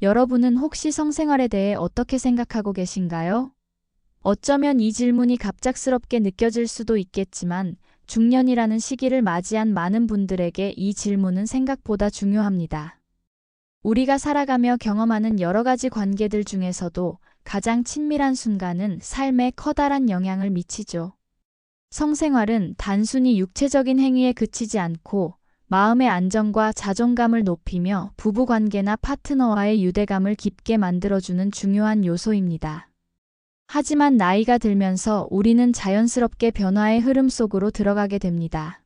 여러분은 혹시 성생활에 대해 어떻게 생각하고 계신가요? 어쩌면 이 질문이 갑작스럽게 느껴질 수도 있겠지만 중년이라는 시기를 맞이한 많은 분들에게 이 질문은 생각보다 중요합니다. 우리가 살아가며 경험하는 여러 가지 관계들 중에서도 가장 친밀한 순간은 삶에 커다란 영향을 미치죠. 성생활은 단순히 육체적인 행위에 그치지 않고 마음의 안정과 자존감을 높이며 부부관계나 파트너와의 유대감을 깊게 만들어주는 중요한 요소입니다. 하지만 나이가 들면서 우리는 자연스럽게 변화의 흐름 속으로 들어가게 됩니다.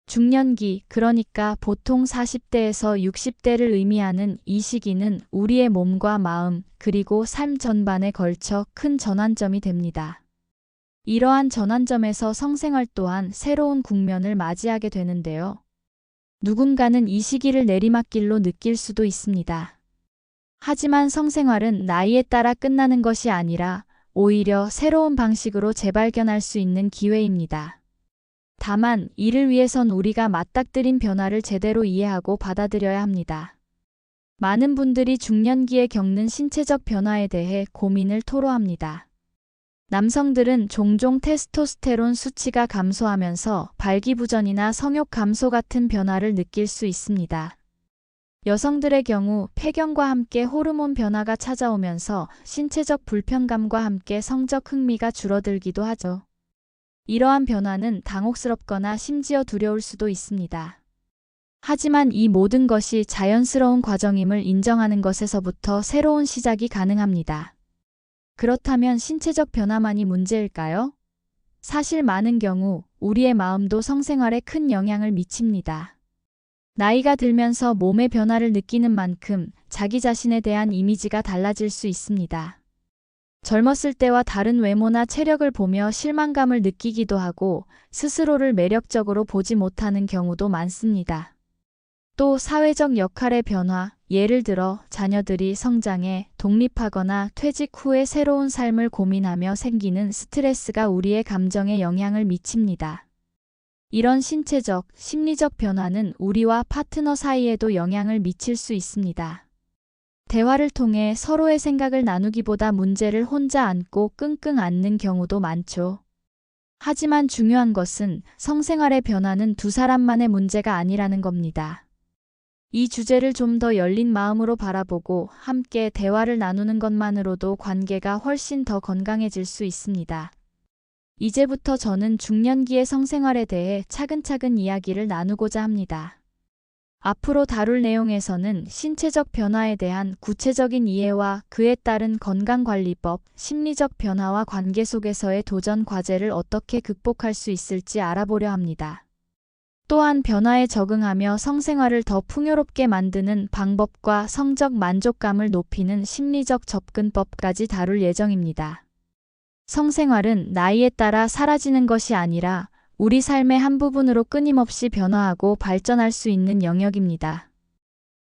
중년기, 그러니까 보통 40대에서 60대를 의미하는 이 시기는 우리의 몸과 마음, 그리고 삶 전반에 걸쳐 큰 전환점이 됩니다. 이러한 전환점에서 성생활 또한 새로운 국면을 맞이하게 되는데요. 누군가는 이 시기를 내리막길로 느낄 수도 있습니다. 하지만 성생활은 나이에 따라 끝나는 것이 아니라 오히려 새로운 방식으로 재발견할 수 있는 기회입니다. 다만 이를 위해선 우리가 맞닥뜨린 변화를 제대로 이해하고 받아들여야 합니다. 많은 분들이 중년기에 겪는 신체적 변화에 대해 고민을 토로합니다. 남성들은 종종 테스토스테론 수치가 감소하면서 발기부전이나 성욕 감소 같은 변화를 느낄 수 있습니다. 여성들의 경우 폐경과 함께 호르몬 변화가 찾아오면서 신체적 불편감과 함께 성적 흥미가 줄어들기도 하죠. 이러한 변화는 당혹스럽거나 심지어 두려울 수도 있습니다. 하지만 이 모든 것이 자연스러운 과정임을 인정하는 것에서부터 새로운 시작이 가능합니다. 그렇다면 신체적 변화만이 문제일까요? 사실 많은 경우 우리의 마음도 성생활에 큰 영향을 미칩니다. 나이가 들면서 몸의 변화를 느끼는 만큼 자기 자신에 대한 이미지가 달라질 수 있습니다. 젊었을 때와 다른 외모나 체력을 보며 실망감을 느끼기도 하고 스스로를 매력적으로 보지 못하는 경우도 많습니다. 또 사회적 역할의 변화, 예를 들어 자녀들이 성장해 독립하거나 퇴직 후에 새로운 삶을 고민하며 생기는 스트레스가 우리의 감정에 영향을 미칩니다. 이런 신체적, 심리적 변화는 우리와 파트너 사이에도 영향을 미칠 수 있습니다. 대화를 통해 서로의 생각을 나누기보다 문제를 혼자 안고 끙끙 앓는 경우도 많죠. 하지만 중요한 것은 성생활의 변화는 두 사람만의 문제가 아니라는 겁니다. 이 주제를 좀 더 열린 마음으로 바라보고 함께 대화를 나누는 것만으로도 관계가 훨씬 더 건강해질 수 있습니다. 이제부터 저는 중년기의 성생활에 대해 차근차근 이야기를 나누고자 합니다. 앞으로 다룰 내용에서는 신체적 변화에 대한 구체적인 이해와 그에 따른 건강관리법, 심리적 변화와 관계 속에서의 도전 과제를 어떻게 극복할 수 있을지 알아보려 합니다. 또한 변화에 적응하며 성생활을 더 풍요롭게 만드는 방법과 성적 만족감을 높이는 심리적 접근법까지 다룰 예정입니다. 성생활은 나이에 따라 사라지는 것이 아니라 우리 삶의 한 부분으로 끊임없이 변화하고 발전할 수 있는 영역입니다.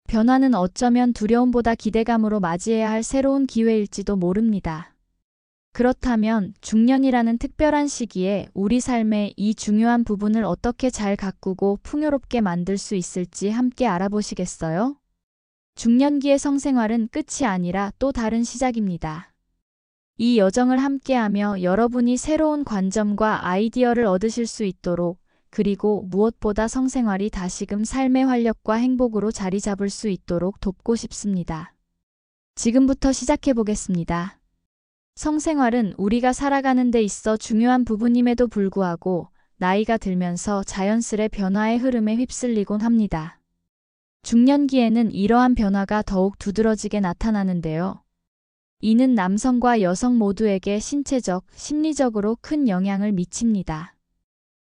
변화는 어쩌면 두려움보다 기대감으로 맞이해야 할 새로운 기회일지도 모릅니다. 그렇다면 중년이라는 특별한 시기에 우리 삶의 이 중요한 부분을 어떻게 잘 가꾸고 풍요롭게 만들 수 있을지 함께 알아보시겠어요? 중년기의 성생활은 끝이 아니라 또 다른 시작입니다. 이 여정을 함께하며 여러분이 새로운 관점과 아이디어를 얻으실 수 있도록, 그리고 무엇보다 성생활이 다시금 삶의 활력과 행복으로 자리 잡을 수 있도록 돕고 싶습니다. 지금부터 시작해 보겠습니다. 성생활은 우리가 살아가는 데 있어 중요한 부분임에도 불구하고 나이가 들면서 자연스레 변화의 흐름에 휩쓸리곤 합니다. 중년기에는 이러한 변화가 더욱 두드러지게 나타나는데요. 이는 남성과 여성 모두에게 신체적, 심리적으로 큰 영향을 미칩니다.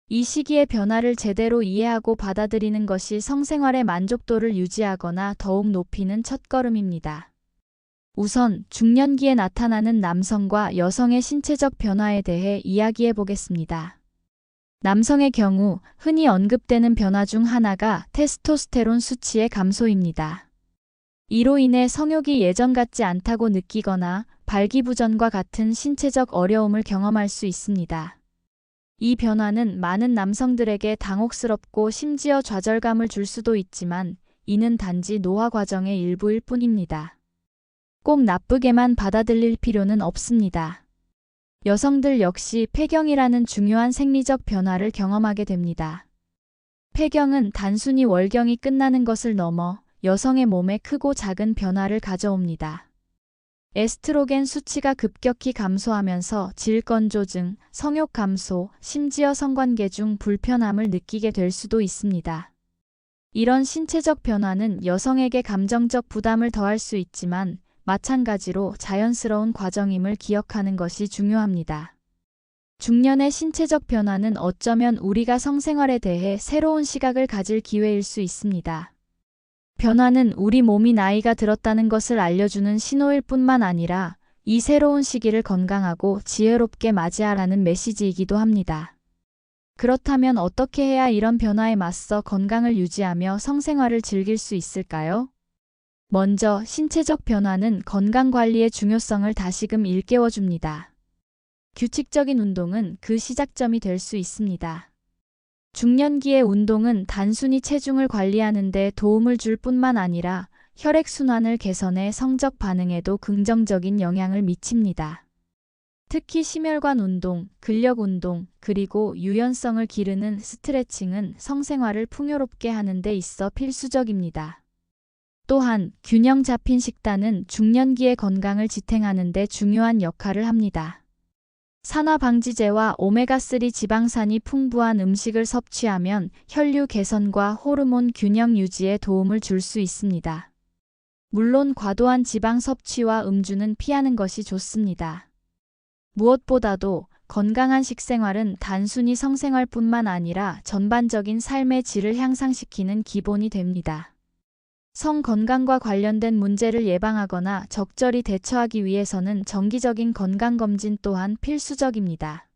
이 시기의 변화를 제대로 이해하고 받아들이는 것이 성생활의 만족도를 유지하거나 더욱 높이는 첫걸음입니다. 우선 중년기에 나타나는 남성과 여성의 신체적 변화에 대해 이야기해 보겠습니다. 남성의 경우 흔히 언급되는 변화 중 하나가 테스토스테론 수치의 감소입니다. 이로 인해 성욕이 예전 같지 않다고 느끼거나 발기부전과 같은 신체적 어려움을 경험할 수 있습니다. 이 변화는 많은 남성들에게 당혹스럽고 심지어 좌절감을 줄 수도 있지만 이는 단지 노화 과정의 일부일 뿐입니다. 꼭 나쁘게만 받아들일 필요는 없습니다. 여성들 역시 폐경이라는 중요한 생리적 변화를 경험하게 됩니다. 폐경은 단순히 월경이 끝나는 것을 넘어 여성의 몸에 크고 작은 변화를 가져옵니다. 에스트로겐 수치가 급격히 감소하면서 질건조증, 성욕 감소, 심지어 성관계 중 불편함을 느끼게 될 수도 있습니다. 이런 신체적 변화는 여성에게 감정적 부담을 더할 수 있지만 마찬가지로 자연스러운 과정임을 기억하는 것이 중요합니다. 중년의 신체적 변화는 어쩌면 우리가 성생활에 대해 새로운 시각을 가질 기회일 수 있습니다. 변화는 우리 몸이 나이가 들었다는 것을 알려주는 신호일 뿐만 아니라 이 새로운 시기를 건강하고 지혜롭게 맞이하라는 메시지이기도 합니다. 그렇다면 어떻게 해야 이런 변화에 맞서 건강을 유지하며 성생활을 즐길 수 있을까요? 먼저 신체적 변화는 건강관리의 중요성을 다시금 일깨워줍니다. 규칙적인 운동은 그 시작점이 될 수 있습니다. 중년기의 운동은 단순히 체중을 관리하는 데 도움을 줄 뿐만 아니라 혈액순환을 개선해 성적 반응에도 긍정적인 영향을 미칩니다. 특히 심혈관 운동, 근력 운동, 그리고 유연성을 기르는 스트레칭은 성생활을 풍요롭게 하는 데 있어 필수적입니다. 또한 균형 잡힌 식단은 중년기의 건강을 지탱하는 데 중요한 역할을 합니다. 산화방지제와 오메가3 지방산이 풍부한 음식을 섭취하면 혈류 개선과 호르몬 균형 유지에 도움을 줄 수 있습니다. 물론 과도한 지방 섭취와 음주는 피하는 것이 좋습니다. 무엇보다도 건강한 식생활은 단순히 성생활뿐만 아니라 전반적인 삶의 질을 향상시키는 기본이 됩니다. 성 건강과 관련된 문제를 예방하거나 적절히 대처하기 위해서는 정기적인 건강검진 또한 필수적입니다.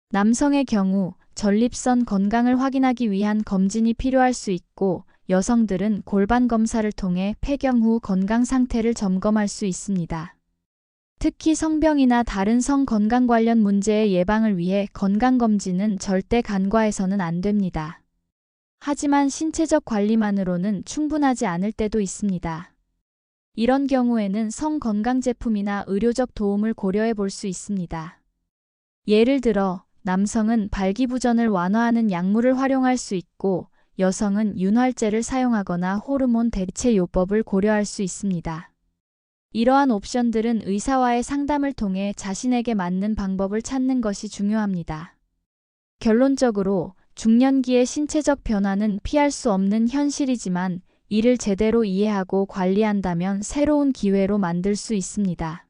남성의 경우 전립선 건강을 확인하기 위한 검진이 필요할 수 있고 여성들은 골반 검사를 통해 폐경 후 건강 상태를 점검할 수 있습니다. 특히 성병이나 다른 성 건강 관련 문제의 예방을 위해 건강검진은 절대 간과해서는 안 됩니다. 하지만 신체적 관리만으로는 충분하지 않을 때도 있습니다. 이런 경우에는 성건강제품이나 의료적 도움을 고려해 볼 수 있습니다. 예를 들어 남성은 발기부전을 완화하는 약물을 활용할 수 있고 여성은 윤활제를 사용하거나 호르몬 대체요법을 고려할 수 있습니다. 이러한 옵션들은 의사와의 상담을 통해 자신에게 맞는 방법을 찾는 것이 중요합니다. 결론적으로 중년기의 신체적 변화는 피할 수 없는 현실이지만 이를 제대로 이해하고 관리한다면 새로운 기회로 만들 수 있습니다.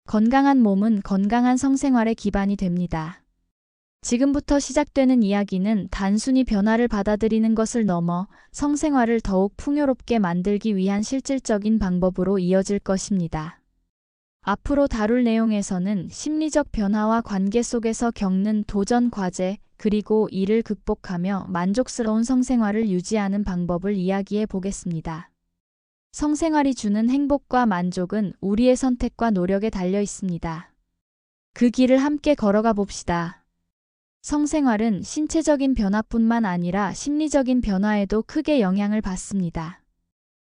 건강한 몸은 건강한 성생활의 기반이 됩니다. 지금부터 시작되는 이야기는 단순히 변화를 받아들이는 것을 넘어 성생활을 더욱 풍요롭게 만들기 위한 실질적인 방법으로 이어질 것입니다. 앞으로 다룰 내용에서는 심리적 변화와 관계 속에서 겪는 도전 과제, 그리고 이를 극복하며 만족스러운 성생활을 유지하는 방법을 이야기해 보겠습니다. 성생활이 주는 행복과 만족은 우리의 선택과 노력에 달려 있습니다. 그 길을 함께 걸어가 봅시다. 성생활은 신체적인 변화뿐만 아니라 심리적인 변화에도 크게 영향을 받습니다.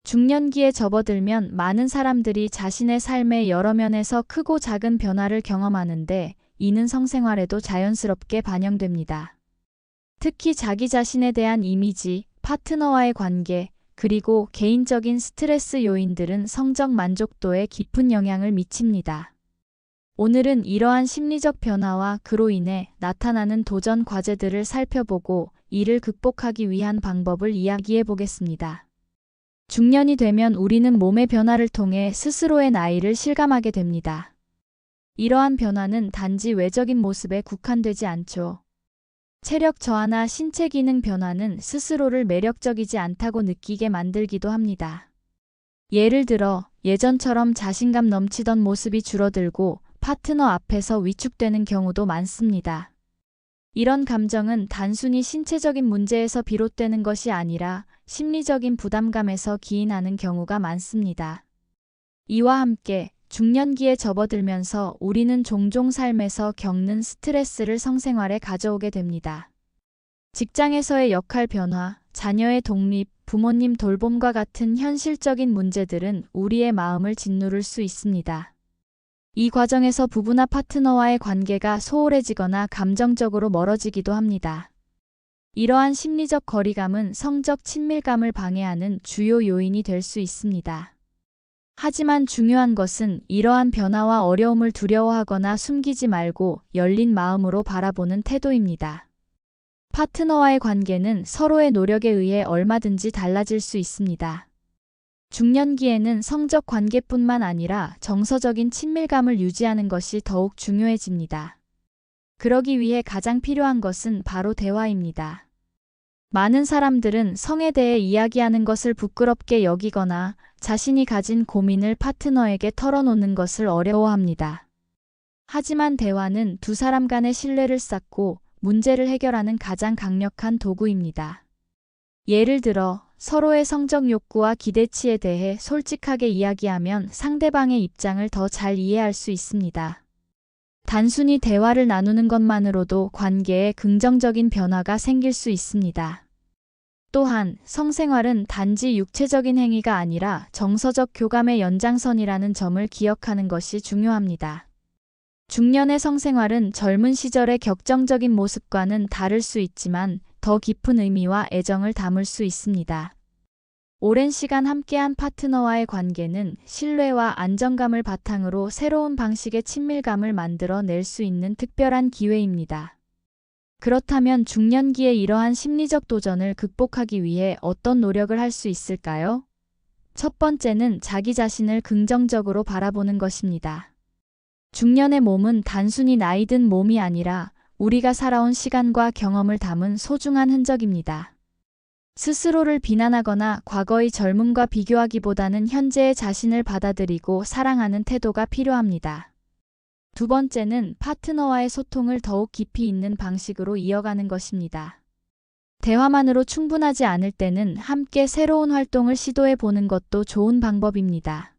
중년기에 접어들면 많은 사람들이 자신의 삶의 여러 면에서 크고 작은 변화를 경험하는데 이는 성생활에도 자연스럽게 반영됩니다. 특히 자기 자신에 대한 이미지, 파트너와의 관계, 그리고 개인적인 스트레스 요인들은 성적 만족도에 깊은 영향을 미칩니다. 오늘은 이러한 심리적 변화와 그로 인해 나타나는 도전 과제들을 살펴보고 이를 극복하기 위한 방법을 이야기해 보겠습니다. 중년이 되면 우리는 몸의 변화를 통해 스스로의 나이를 실감하게 됩니다. 이러한 변화는 단지 외적인 모습에 국한되지 않죠. 체력 저하나 신체 기능 변화는 스스로를 매력적이지 않다고 느끼게 만들기도 합니다. 예를 들어 예전처럼 자신감 넘치던 모습이 줄어들고 파트너 앞에서 위축되는 경우도 많습니다. 이런 감정은 단순히 신체적인 문제에서 비롯되는 것이 아니라 심리적인 부담감에서 기인하는 경우가 많습니다. 이와 함께 중년기에 접어들면서 우리는 종종 삶에서 겪는 스트레스를 성생활에 가져오게 됩니다. 직장에서의 역할 변화, 자녀의 독립, 부모님 돌봄과 같은 현실적인 문제들은 우리의 마음을 짓누를 수 있습니다. 이 과정에서 부부나 파트너와의 관계가 소홀해지거나 감정적으로 멀어지기도 합니다. 이러한 심리적 거리감은 성적 친밀감을 방해하는 주요 요인이 될 수 있습니다. 하지만 중요한 것은 이러한 변화와 어려움을 두려워하거나 숨기지 말고 열린 마음으로 바라보는 태도입니다. 파트너와의 관계는 서로의 노력에 의해 얼마든지 달라질 수 있습니다. 중년기에는 성적 관계뿐만 아니라 정서적인 친밀감을 유지하는 것이 더욱 중요해집니다. 그러기 위해 가장 필요한 것은 바로 대화입니다. 많은 사람들은 성에 대해 이야기하는 것을 부끄럽게 여기거나 자신이 가진 고민을 파트너에게 털어놓는 것을 어려워합니다. 하지만 대화는 두 사람 간의 신뢰를 쌓고 문제를 해결하는 가장 강력한 도구입니다. 예를 들어 서로의 성적 욕구와 기대치에 대해 솔직하게 이야기하면 상대방의 입장을 더 잘 이해할 수 있습니다. 단순히 대화를 나누는 것만으로도 관계에 긍정적인 변화가 생길 수 있습니다. 또한 성생활은 단지 육체적인 행위가 아니라 정서적 교감의 연장선이라는 점을 기억하는 것이 중요합니다. 중년의 성생활은 젊은 시절의 격정적인 모습과는 다를 수 있지만 더 깊은 의미와 애정을 담을 수 있습니다. 오랜 시간 함께한 파트너와의 관계는 신뢰와 안정감을 바탕으로 새로운 방식의 친밀감을 만들어 낼 수 있는 특별한 기회입니다. 그렇다면 중년기에 이러한 심리적 도전을 극복하기 위해 어떤 노력을 할 수 있을까요? 첫 번째는 자기 자신을 긍정적으로 바라보는 것입니다. 중년의 몸은 단순히 나이 든 몸이 아니라 우리가 살아온 시간과 경험을 담은 소중한 흔적입니다. 스스로를 비난하거나 과거의 젊음과 비교하기보다는 현재의 자신을 받아들이고 사랑하는 태도가 필요합니다. 두 번째는 파트너와의 소통을 더욱 깊이 있는 방식으로 이어가는 것입니다. 대화만으로 충분하지 않을 때는 함께 새로운 활동을 시도해 보는 것도 좋은 방법입니다.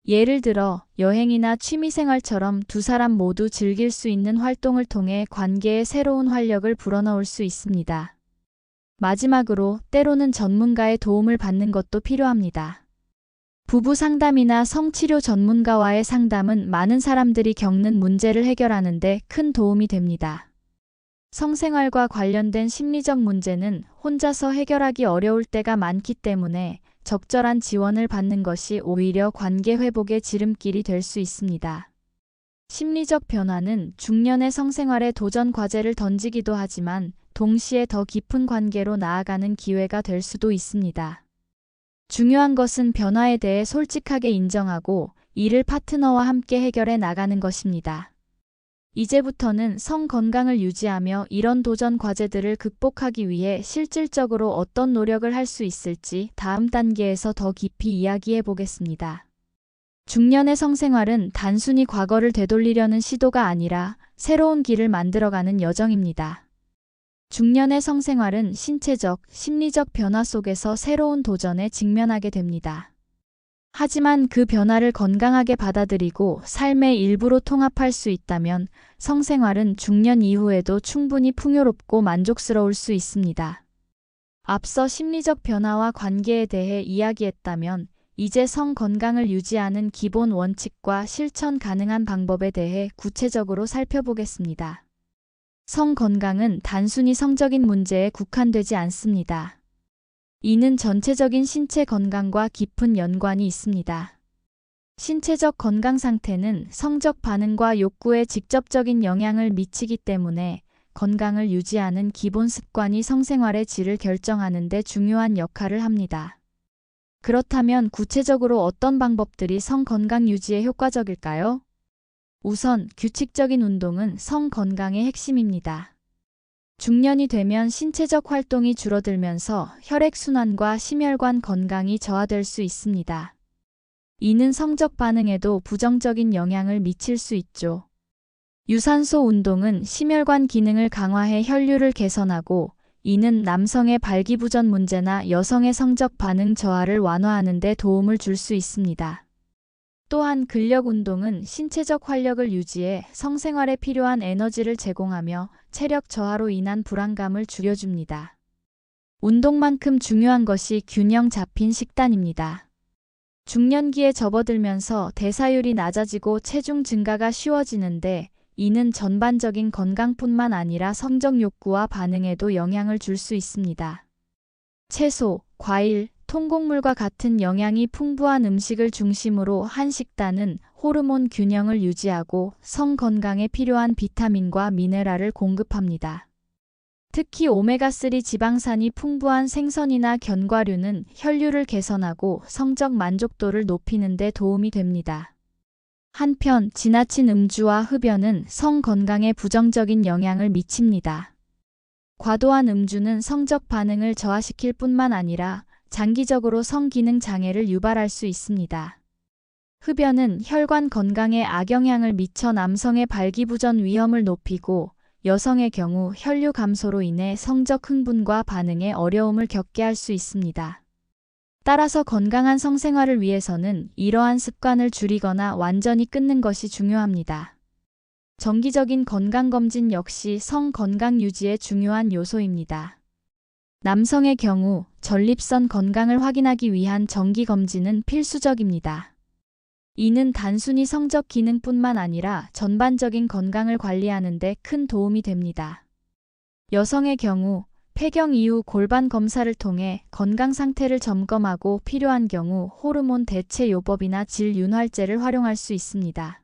예를 들어 여행이나 취미생활처럼 두 사람 모두 즐길 수 있는 활동을 통해 관계에 새로운 활력을 불어넣을 수 있습니다. 마지막으로 때로는 전문가의 도움을 받는 것도 필요합니다. 부부 상담이나 성치료 전문가와의 상담은 많은 사람들이 겪는 문제를 해결하는 데 큰 도움이 됩니다. 성생활과 관련된 심리적 문제는 혼자서 해결하기 어려울 때가 많기 때문에 적절한 지원을 받는 것이 오히려 관계 회복의 지름길이 될 수 있습니다. 심리적 변화는 중년의 성생활에 도전 과제를 던지기도 하지만 동시에 더 깊은 관계로 나아가는 기회가 될 수도 있습니다. 중요한 것은 변화에 대해 솔직하게 인정하고 이를 파트너와 함께 해결해 나가는 것입니다. 이제부터는 성 건강을 유지하며 이런 도전 과제들을 극복하기 위해 실질적으로 어떤 노력을 할 수 있을지 다음 단계에서 더 깊이 이야기해 보겠습니다. 중년의 성생활은 단순히 과거를 되돌리려는 시도가 아니라 새로운 길을 만들어가는 여정입니다. 중년의 성생활은 신체적, 심리적 변화 속에서 새로운 도전에 직면하게 됩니다. 하지만 그 변화를 건강하게 받아들이고 삶의 일부로 통합할 수 있다면 성생활은 중년 이후에도 충분히 풍요롭고 만족스러울 수 있습니다. 앞서 심리적 변화와 관계에 대해 이야기했다면 이제 성 건강을 유지하는 기본 원칙과 실천 가능한 방법에 대해 구체적으로 살펴보겠습니다. 성 건강은 단순히 성적인 문제에 국한되지 않습니다. 이는 전체적인 신체 건강과 깊은 연관이 있습니다. 신체적 건강 상태는 성적 반응과 욕구에 직접적인 영향을 미치기 때문에 건강을 유지하는 기본 습관이 성생활의 질을 결정하는 데 중요한 역할을 합니다. 그렇다면 구체적으로 어떤 방법들이 성 건강 유지에 효과적일까요? 우선 규칙적인 운동은 성 건강의 핵심입니다. 중년이 되면 신체적 활동이 줄어들면서 혈액순환과 심혈관 건강이 저하될 수 있습니다. 이는 성적 반응에도 부정적인 영향을 미칠 수 있죠. 유산소 운동은 심혈관 기능을 강화해 혈류를 개선하고 이는 남성의 발기부전 문제나 여성의 성적 반응 저하를 완화하는 데 도움을 줄 수 있습니다. 또한 근력 운동은 신체적 활력을 유지해 성생활에 필요한 에너지를 제공하며 체력 저하로 인한 불안감을 줄여줍니다. 운동만큼 중요한 것이 균형 잡힌 식단입니다. 중년기에 접어들면서 대사율이 낮아지고 체중 증가가 쉬워지는데 이는 전반적인 건강뿐만 아니라 성적 욕구와 반응에도 영향을 줄 수 있습니다. 채소, 과일, 통곡물과 같은 영양이 풍부한 음식을 중심으로 한 식단은 호르몬 균형을 유지하고 성 건강에 필요한 비타민과 미네랄을 공급합니다. 특히 오메가3 지방산이 풍부한 생선이나 견과류는 혈류를 개선하고 성적 만족도를 높이는 데 도움이 됩니다. 한편 지나친 음주와 흡연은 성 건강에 부정적인 영향을 미칩니다. 과도한 음주는 성적 반응을 저하시킬 뿐만 아니라 장기적으로 성기능 장애를 유발할 수 있습니다. 흡연은 혈관 건강에 악영향을 미쳐 남성의 발기부전 위험을 높이고 여성의 경우 혈류 감소로 인해 성적 흥분과 반응에 어려움을 겪게 할 수 있습니다. 따라서 건강한 성생활을 위해서는 이러한 습관을 줄이거나 완전히 끊는 것이 중요합니다. 정기적인 건강검진 역시 성 건강 유지의 중요한 요소입니다. 남성의 경우 전립선 건강을 확인하기 위한 정기검진은 필수적입니다. 이는 단순히 성적 기능뿐만 아니라 전반적인 건강을 관리하는 데 큰 도움이 됩니다. 여성의 경우 폐경 이후 골반 검사를 통해 건강 상태를 점검하고 필요한 경우 호르몬 대체 요법이나 질윤활제를 활용할 수 있습니다.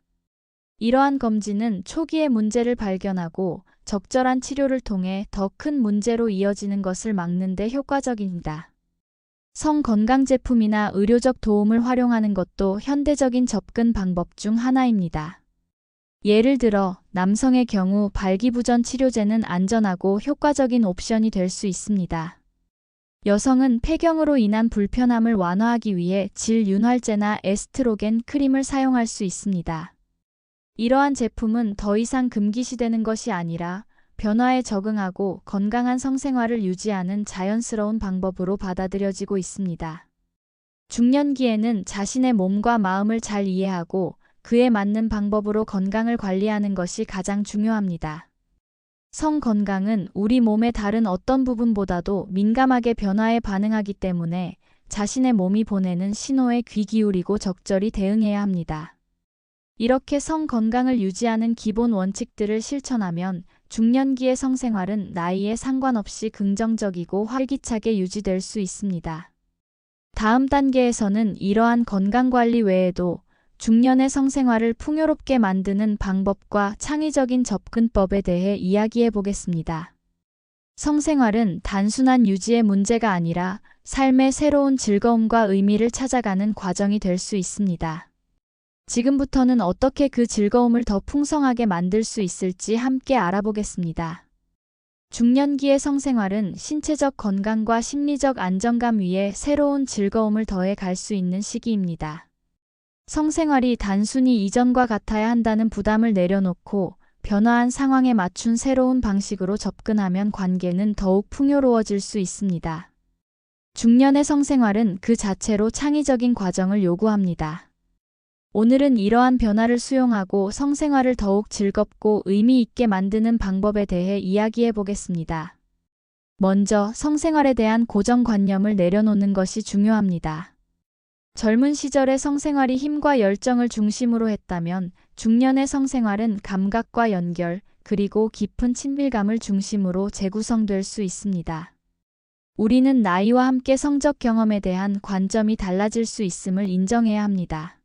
이러한 검진은 초기에 문제를 발견하고 적절한 치료를 통해 더 큰 문제로 이어지는 것을 막는 데 효과적입니다. 성건강제품이나 의료적 도움을 활용하는 것도 현대적인 접근 방법 중 하나입니다. 예를 들어 남성의 경우 발기부전 치료제는 안전하고 효과적인 옵션이 될 수 있습니다. 여성은 폐경으로 인한 불편함을 완화하기 위해 질윤활제나 에스트로겐 크림을 사용할 수 있습니다. 이러한 제품은 더 이상 금기시되는 것이 아니라 변화에 적응하고 건강한 성생활을 유지하는 자연스러운 방법으로 받아들여지고 있습니다. 중년기에는 자신의 몸과 마음을 잘 이해하고 그에 맞는 방법으로 건강을 관리하는 것이 가장 중요합니다. 성 건강은 우리 몸의 다른 어떤 부분보다도 민감하게 변화에 반응하기 때문에 자신의 몸이 보내는 신호에 귀 기울이고 적절히 대응해야 합니다. 이렇게 성 건강을 유지하는 기본 원칙들을 실천하면 중년기의 성생활은 나이에 상관없이 긍정적이고 활기차게 유지될 수 있습니다. 다음 단계에서는 이러한 건강관리 외에도 중년의 성생활을 풍요롭게 만드는 방법과 창의적인 접근법에 대해 이야기해 보겠습니다. 성생활은 단순한 유지의 문제가 아니라 삶의 새로운 즐거움과 의미를 찾아가는 과정이 될 수 있습니다. 지금부터는 어떻게 그 즐거움을 더 풍성하게 만들 수 있을지 함께 알아보겠습니다. 중년기의 성생활은 신체적 건강과 심리적 안정감 위에 새로운 즐거움을 더해 갈 수 있는 시기입니다. 성생활이 단순히 이전과 같아야 한다는 부담을 내려놓고 변화한 상황에 맞춘 새로운 방식으로 접근하면 관계는 더욱 풍요로워질 수 있습니다. 중년의 성생활은 그 자체로 창의적인 과정을 요구합니다. 오늘은 이러한 변화를 수용하고 성생활을 더욱 즐겁고 의미 있게 만드는 방법에 대해 이야기해 보겠습니다. 먼저 성생활에 대한 고정관념을 내려놓는 것이 중요합니다. 젊은 시절의 성생활이 힘과 열정을 중심으로 했다면 중년의 성생활은 감각과 연결, 그리고 깊은 친밀감을 중심으로 재구성될 수 있습니다. 우리는 나이와 함께 성적 경험에 대한 관점이 달라질 수 있음을 인정해야 합니다.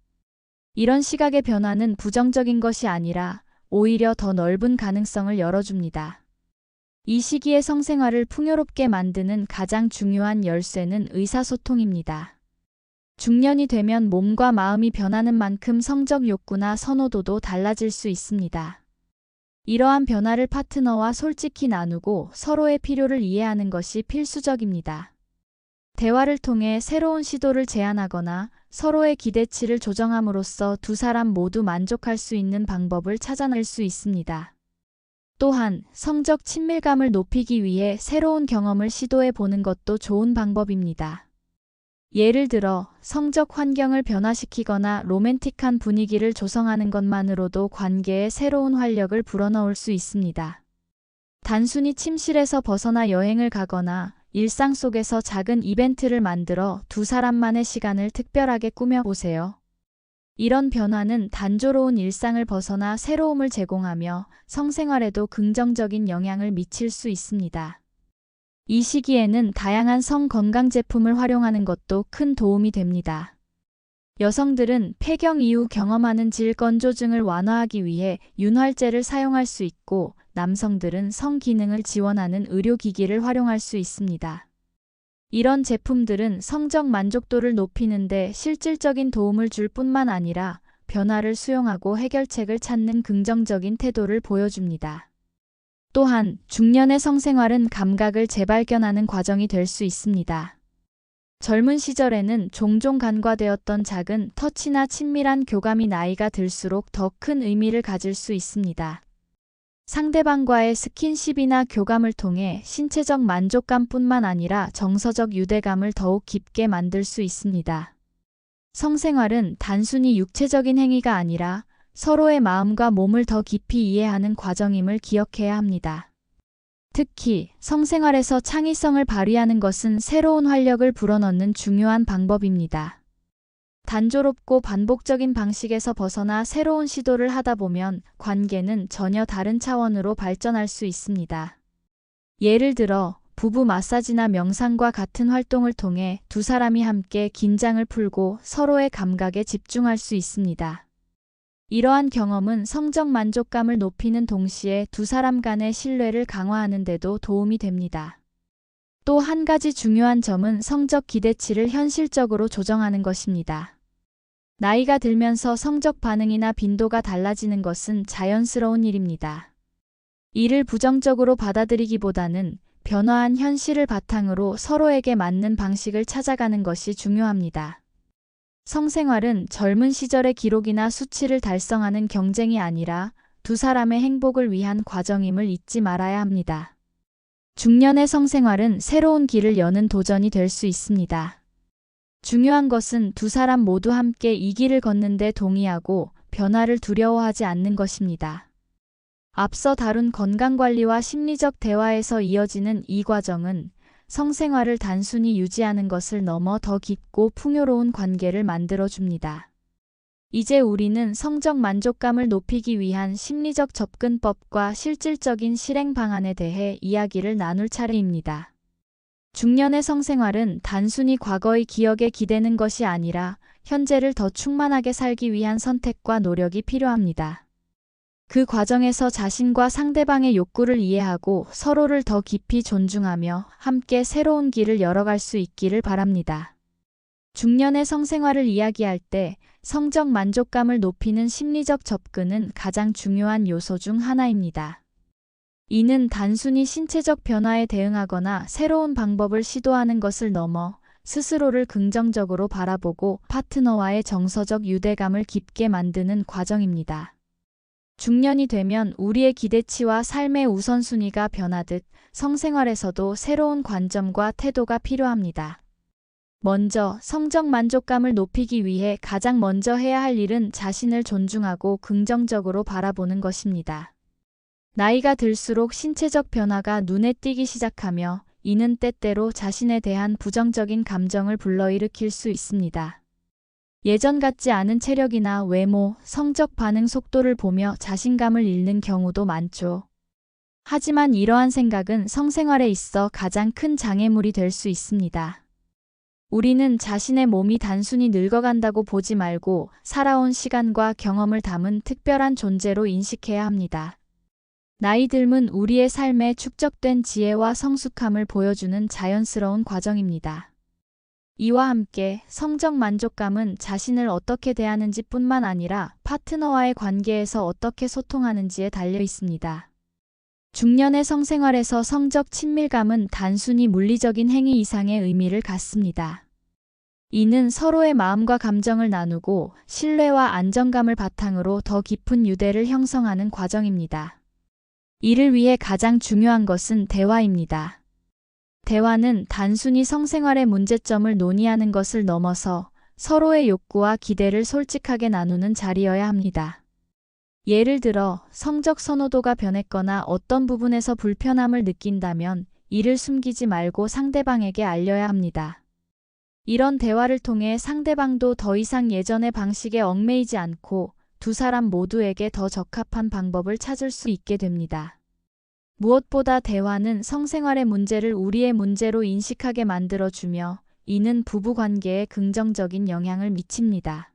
이런 시각의 변화는 부정적인 것이 아니라 오히려 더 넓은 가능성을 열어줍니다. 이 시기의 성생활을 풍요롭게 만드는 가장 중요한 열쇠는 의사소통입니다. 중년이 되면 몸과 마음이 변하는 만큼 성적 욕구나 선호도도 달라질 수 있습니다. 이러한 변화를 파트너와 솔직히 나누고 서로의 필요를 이해하는 것이 필수적입니다. 대화를 통해 새로운 시도를 제안하거나 서로의 기대치를 조정함으로써 두 사람 모두 만족할 수 있는 방법을 찾아낼 수 있습니다. 또한 성적 친밀감을 높이기 위해 새로운 경험을 시도해 보는 것도 좋은 방법입니다. 예를 들어 성적 환경을 변화시키거나 로맨틱한 분위기를 조성하는 것만으로도 관계에 새로운 활력을 불어넣을 수 있습니다. 단순히 침실에서 벗어나 여행을 가거나 일상 속에서 작은 이벤트를 만들어 두 사람만의 시간을 특별하게 꾸며보세요. 이런 변화는 단조로운 일상을 벗어나 새로움을 제공하며 성생활에도 긍정적인 영향을 미칠 수 있습니다. 이 시기에는 다양한 성건강 제품을 활용하는 것도 큰 도움이 됩니다. 여성들은 폐경 이후 경험하는 질 건조증을 완화하기 위해 윤활제를 사용할 수 있고, 남성들은 성기능을 지원하는 의료기기를 활용할 수 있습니다. 이런 제품들은 성적 만족도를 높이는 데 실질적인 도움을 줄 뿐만 아니라 변화를 수용하고 해결책을 찾는 긍정적인 태도를 보여줍니다. 또한 중년의 성생활은 감각을 재발견하는 과정이 될 수 있습니다. 젊은 시절에는 종종 간과되었던 작은 터치나 친밀한 교감이 나이가 들수록 더 큰 의미를 가질 수 있습니다. 상대방과의 스킨십이나 교감을 통해 신체적 만족감뿐만 아니라 정서적 유대감을 더욱 깊게 만들 수 있습니다. 성생활은 단순히 육체적인 행위가 아니라 서로의 마음과 몸을 더 깊이 이해하는 과정임을 기억해야 합니다. 특히 성생활에서 창의성을 발휘하는 것은 새로운 활력을 불어넣는 중요한 방법입니다. 단조롭고 반복적인 방식에서 벗어나 새로운 시도를 하다 보면 관계는 전혀 다른 차원으로 발전할 수 있습니다. 예를 들어 부부 마사지나 명상과 같은 활동을 통해 두 사람이 함께 긴장을 풀고 서로의 감각에 집중할 수 있습니다. 이러한 경험은 성적 만족감을 높이는 동시에 두 사람 간의 신뢰를 강화하는 데도 도움이 됩니다. 또 한 가지 중요한 점은 성적 기대치를 현실적으로 조정하는 것입니다. 나이가 들면서 성적 반응이나 빈도가 달라지는 것은 자연스러운 일입니다. 이를 부정적으로 받아들이기보다는 변화한 현실을 바탕으로 서로에게 맞는 방식을 찾아가는 것이 중요합니다. 성생활은 젊은 시절의 기록이나 수치를 달성하는 경쟁이 아니라 두 사람의 행복을 위한 과정임을 잊지 말아야 합니다. 중년의 성생활은 새로운 길을 여는 도전이 될 수 있습니다. 중요한 것은 두 사람 모두 함께 이 길을 걷는 데 동의하고 변화를 두려워하지 않는 것입니다. 앞서 다룬 건강관리와 심리적 대화에서 이어지는 이 과정은 성생활을 단순히 유지하는 것을 넘어 더 깊고 풍요로운 관계를 만들어줍니다. 이제 우리는 성적 만족감을 높이기 위한 심리적 접근법과 실질적인 실행 방안에 대해 이야기를 나눌 차례입니다. 중년의 성생활은 단순히 과거의 기억에 기대는 것이 아니라 현재를 더 충만하게 살기 위한 선택과 노력이 필요합니다. 그 과정에서 자신과 상대방의 욕구를 이해하고 서로를 더 깊이 존중하며 함께 새로운 길을 열어갈 수 있기를 바랍니다. 중년의 성생활을 이야기할 때 성적 만족감을 높이는 심리적 접근은 가장 중요한 요소 중 하나입니다. 이는 단순히 신체적 변화에 대응하거나 새로운 방법을 시도하는 것을 넘어 스스로를 긍정적으로 바라보고 파트너와의 정서적 유대감을 깊게 만드는 과정입니다. 중년이 되면 우리의 기대치와 삶의 우선순위가 변하듯 성생활에서도 새로운 관점과 태도가 필요합니다. 먼저 성적 만족감을 높이기 위해 가장 먼저 해야 할 일은 자신을 존중하고 긍정적으로 바라보는 것입니다. 나이가 들수록 신체적 변화가 눈에 띄기 시작하며 이는 때때로 자신에 대한 부정적인 감정을 불러일으킬 수 있습니다. 예전 같지 않은 체력이나 외모, 성적 반응 속도를 보며 자신감을 잃는 경우도 많죠. 하지만 이러한 생각은 성생활에 있어 가장 큰 장애물이 될 수 있습니다. 우리는 자신의 몸이 단순히 늙어간다고 보지 말고 살아온 시간과 경험을 담은 특별한 존재로 인식해야 합니다. 나이 듦은 우리의 삶에 축적된 지혜와 성숙함을 보여주는 자연스러운 과정입니다. 이와 함께 성적 만족감은 자신을 어떻게 대하는지 뿐만 아니라 파트너와의 관계에서 어떻게 소통하는지에 달려 있습니다. 중년의 성생활에서 성적 친밀감은 단순히 물리적인 행위 이상의 의미를 갖습니다. 이는 서로의 마음과 감정을 나누고 신뢰와 안정감을 바탕으로 더 깊은 유대를 형성하는 과정입니다. 이를 위해 가장 중요한 것은 대화입니다. 대화는 단순히 성생활의 문제점을 논의하는 것을 넘어서 서로의 욕구와 기대를 솔직하게 나누는 자리여야 합니다. 예를 들어 성적 선호도가 변했거나 어떤 부분에서 불편함을 느낀다면 이를 숨기지 말고 상대방에게 알려야 합니다. 이런 대화를 통해 상대방도 더 이상 예전의 방식에 얽매이지 않고 두 사람 모두에게 더 적합한 방법을 찾을 수 있게 됩니다. 무엇보다 대화는 성생활의 문제를 우리의 문제로 인식하게 만들어주며 이는 부부관계에 긍정적인 영향을 미칩니다.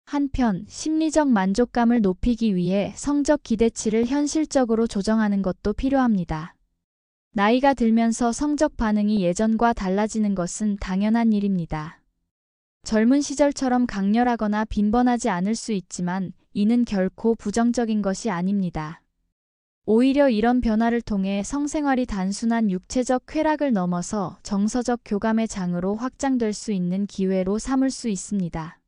한편 심리적 만족감을 높이기 위해 성적 기대치를 현실적으로 조정하는 것도 필요합니다. 나이가 들면서 성적 반응이 예전과 달라지는 것은 당연한 일입니다. 젊은 시절처럼 강렬하거나 빈번하지 않을 수 있지만 이는 결코 부정적인 것이 아닙니다. 오히려 이런 변화를 통해 성생활이 단순한 육체적 쾌락을 넘어서 정서적 교감의 장으로 확장될 수 있는 기회로 삼을 수 있습니다.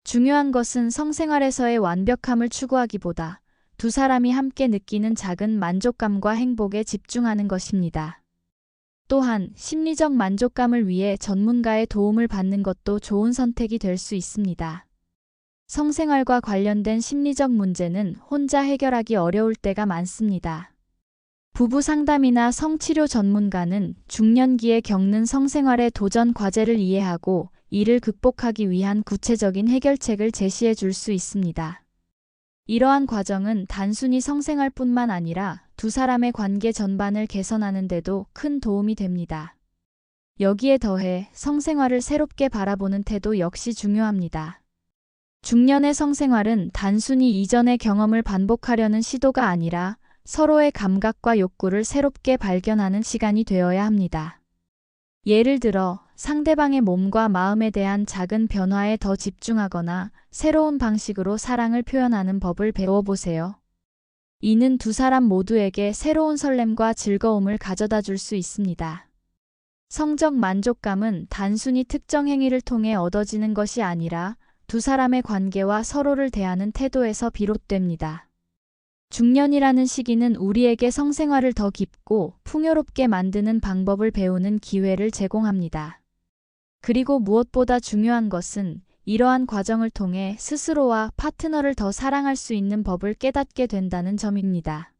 중요한 것은 성생활에서의 완벽함을 추구하기보다 두 사람이 함께 느끼는 작은 만족감과 행복에 집중하는 것입니다. 또한 심리적 만족감을 위해 전문가의 도움을 받는 것도 좋은 선택이 될 수 있습니다. 성생활과 관련된 심리적 문제는 혼자 해결하기 어려울 때가 많습니다. 부부 상담이나 성치료 전문가는 중년기에 겪는 성생활의 도전 과제를 이해하고 이를 극복하기 위한 구체적인 해결책을 제시해 줄 수 있습니다. 이러한 과정은 단순히 성생활뿐만 아니라 두 사람의 관계 전반을 개선하는 데도 큰 도움이 됩니다. 여기에 더해 성생활을 새롭게 바라보는 태도 역시 중요합니다. 중년의 성생활은 단순히 이전의 경험을 반복하려는 시도가 아니라 서로의 감각과 욕구를 새롭게 발견하는 시간이 되어야 합니다. 예를 들어 상대방의 몸과 마음에 대한 작은 변화에 더 집중하거나 새로운 방식으로 사랑을 표현하는 법을 배워보세요. 이는 두 사람 모두에게 새로운 설렘과 즐거움을 가져다 줄 수 있습니다. 성적 만족감은 단순히 특정 행위를 통해 얻어지는 것이 아니라 두 사람의 관계와 서로를 대하는 태도에서 비롯됩니다. 중년이라는 시기는 우리에게 성생활을 더 깊고 풍요롭게 만드는 방법을 배우는 기회를 제공합니다. 그리고 무엇보다 중요한 것은 이러한 과정을 통해 스스로와 파트너를 더 사랑할 수 있는 법을 깨닫게 된다는 점입니다.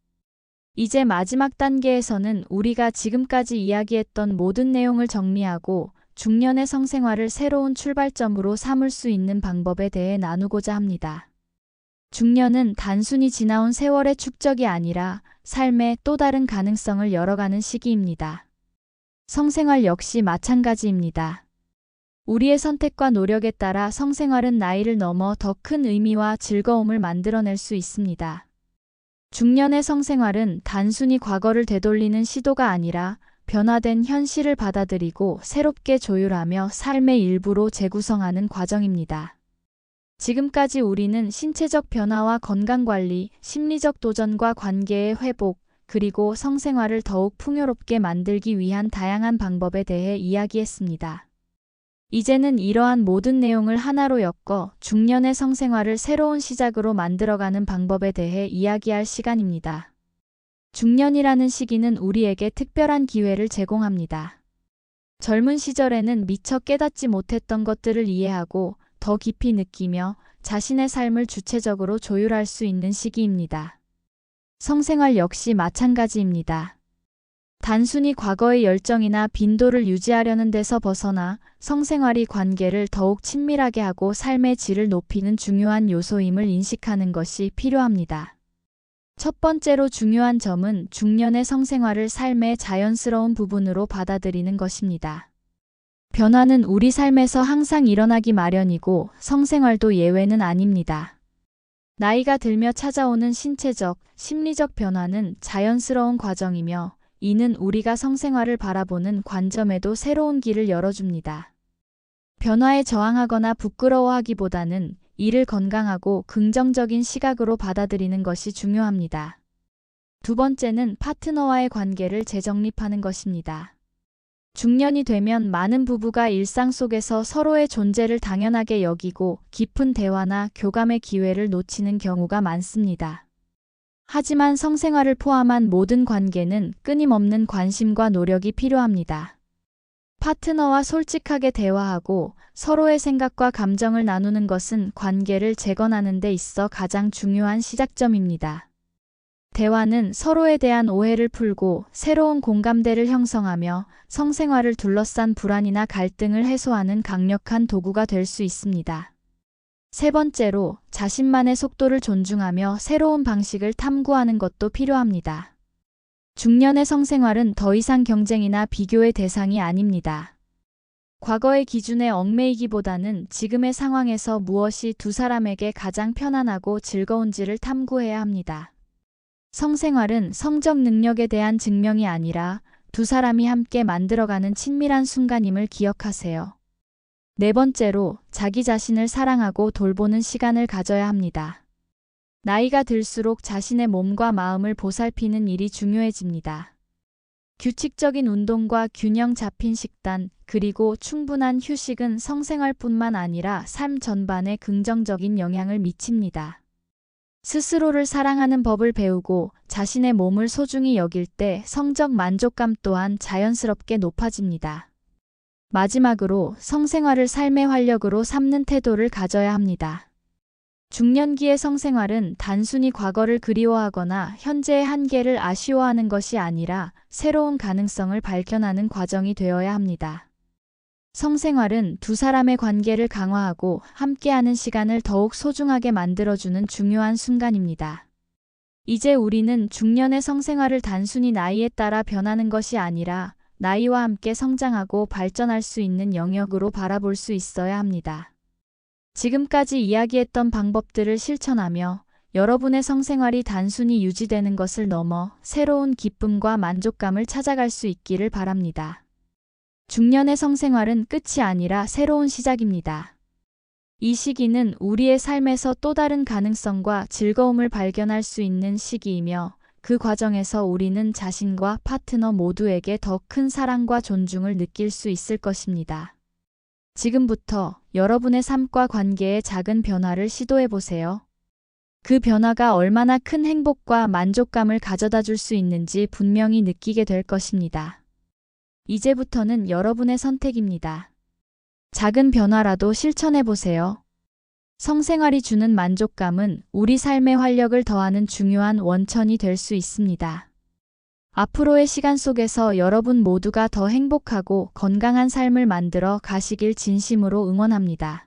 이제 마지막 단계에서는 우리가 지금까지 이야기했던 모든 내용을 정리하고 중년의 성생활을 새로운 출발점으로 삼을 수 있는 방법에 대해 나누고자 합니다. 중년은 단순히 지나온 세월의 축적이 아니라 삶의 또 다른 가능성을 열어가는 시기입니다. 성생활 역시 마찬가지입니다. 우리의 선택과 노력에 따라 성생활은 나이를 넘어 더 큰 의미와 즐거움을 만들어낼 수 있습니다. 중년의 성생활은 단순히 과거를 되돌리는 시도가 아니라 변화된 현실을 받아들이고 새롭게 조율하며 삶의 일부로 재구성하는 과정입니다. 지금까지 우리는 신체적 변화와 건강관리, 심리적 도전과 관계의 회복, 그리고 성생활을 더욱 풍요롭게 만들기 위한 다양한 방법에 대해 이야기했습니다. 이제는 이러한 모든 내용을 하나로 엮어 중년의 성생활을 새로운 시작으로 만들어가는 방법에 대해 이야기할 시간입니다. 중년이라는 시기는 우리에게 특별한 기회를 제공합니다. 젊은 시절에는 미처 깨닫지 못했던 것들을 이해하고 더 깊이 느끼며 자신의 삶을 주체적으로 조율할 수 있는 시기입니다. 성생활 역시 마찬가지입니다. 단순히 과거의 열정이나 빈도를 유지하려는 데서 벗어나 성생활이 관계를 더욱 친밀하게 하고 삶의 질을 높이는 중요한 요소임을 인식하는 것이 필요합니다. 첫 번째로 중요한 점은 중년의 성생활을 삶의 자연스러운 부분으로 받아들이는 것입니다. 변화는 우리 삶에서 항상 일어나기 마련이고 성생활도 예외는 아닙니다. 나이가 들며 찾아오는 신체적, 심리적 변화는 자연스러운 과정이며 이는 우리가 성생활을 바라보는 관점에도 새로운 길을 열어줍니다. 변화에 저항하거나 부끄러워하기보다는 이를 건강하고 긍정적인 시각으로 받아들이는 것이 중요합니다. 두 번째는 파트너와의 관계를 재정립하는 것입니다. 중년이 되면 많은 부부가 일상 속에서 서로의 존재를 당연하게 여기고 깊은 대화나 교감의 기회를 놓치는 경우가 많습니다. 하지만 성생활을 포함한 모든 관계는 끊임없는 관심과 노력이 필요합니다. 파트너와 솔직하게 대화하고 서로의 생각과 감정을 나누는 것은 관계를 재건하는 데 있어 가장 중요한 시작점입니다. 대화는 서로에 대한 오해를 풀고 새로운 공감대를 형성하며 성생활을 둘러싼 불안이나 갈등을 해소하는 강력한 도구가 될 수 있습니다. 세 번째로, 자신만의 속도를 존중하며 새로운 방식을 탐구하는 것도 필요합니다. 중년의 성생활은 더 이상 경쟁이나 비교의 대상이 아닙니다. 과거의 기준에 얽매이기보다는 지금의 상황에서 무엇이 두 사람에게 가장 편안하고 즐거운지를 탐구해야 합니다. 성생활은 성적 능력에 대한 증명이 아니라 두 사람이 함께 만들어가는 친밀한 순간임을 기억하세요. 네 번째로, 자기 자신을 사랑하고 돌보는 시간을 가져야 합니다. 나이가 들수록 자신의 몸과 마음을 보살피는 일이 중요해집니다. 규칙적인 운동과 균형 잡힌 식단, 그리고 충분한 휴식은 성생활뿐만 아니라 삶 전반에 긍정적인 영향을 미칩니다. 스스로를 사랑하는 법을 배우고 자신의 몸을 소중히 여길 때 성적 만족감 또한 자연스럽게 높아집니다. 마지막으로, 성생활을 삶의 활력으로 삼는 태도를 가져야 합니다. 중년기의 성생활은 단순히 과거를 그리워하거나 현재의 한계를 아쉬워하는 것이 아니라 새로운 가능성을 발견하는 과정이 되어야 합니다. 성생활은 두 사람의 관계를 강화하고 함께하는 시간을 더욱 소중하게 만들어주는 중요한 순간입니다. 이제 우리는 중년의 성생활을 단순히 나이에 따라 변하는 것이 아니라 나이와 함께 성장하고 발전할 수 있는 영역으로 바라볼 수 있어야 합니다. 지금까지 이야기했던 방법들을 실천하며 여러분의 성생활이 단순히 유지되는 것을 넘어 새로운 기쁨과 만족감을 찾아갈 수 있기를 바랍니다. 중년의 성생활은 끝이 아니라 새로운 시작입니다. 이 시기는 우리의 삶에서 또 다른 가능성과 즐거움을 발견할 수 있는 시기이며 그 과정에서 우리는 자신과 파트너 모두에게 더 큰 사랑과 존중을 느낄 수 있을 것입니다. 지금부터 여러분의 삶과 관계에 작은 변화를 시도해 보세요. 그 변화가 얼마나 큰 행복과 만족감을 가져다 줄 수 있는지 분명히 느끼게 될 것입니다. 이제부터는 여러분의 선택입니다. 작은 변화라도 실천해 보세요. 성생활이 주는 만족감은 우리 삶의 활력을 더하는 중요한 원천이 될 수 있습니다. 앞으로의 시간 속에서 여러분 모두가 더 행복하고 건강한 삶을 만들어 가시길 진심으로 응원합니다.